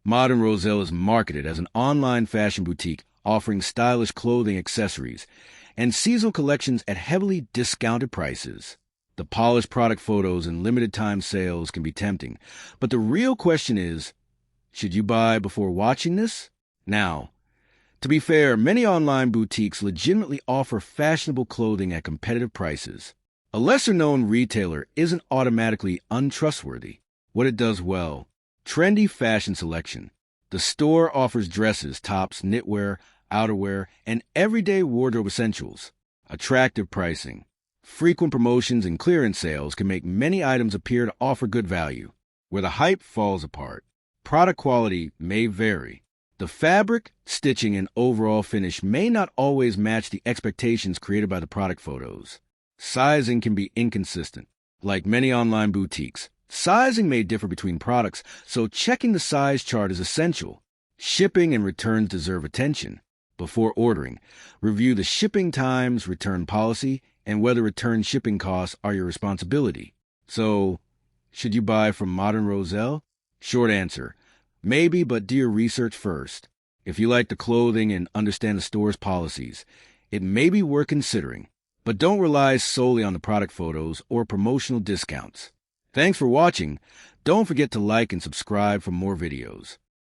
Modern Roselle is marketed as an online fashion boutique offering stylish clothing, accessories, and seasonal collections at heavily discounted prices. The polished product photos and limited-time sales can be tempting, but the real question is, should you buy before watching this? Now, to be fair, many online boutiques legitimately offer fashionable clothing at competitive prices. A lesser-known retailer isn't automatically untrustworthy. What it does well: trendy fashion selection. The store offers dresses, tops, knitwear, outerwear, and everyday wardrobe essentials. Attractive pricing. Frequent promotions and clearance sales can make many items appear to offer good value. Where the hype falls apart, product quality may vary. The fabric, stitching, and overall finish may not always match the expectations created by the product photos. Sizing can be inconsistent. Like many online boutiques, sizing may differ between products, so checking the size chart is essential. Shipping and returns deserve attention. Before ordering, review the shipping times, return policy, and whether return shipping costs are your responsibility. So, should you buy from Modern Roselle? Short answer: maybe, but do your research first. If you like the clothing and understand the store's policies, it may be worth considering. But don't rely solely on the product photos or promotional discounts. Thanks for watching. Don't forget to like and subscribe for more videos.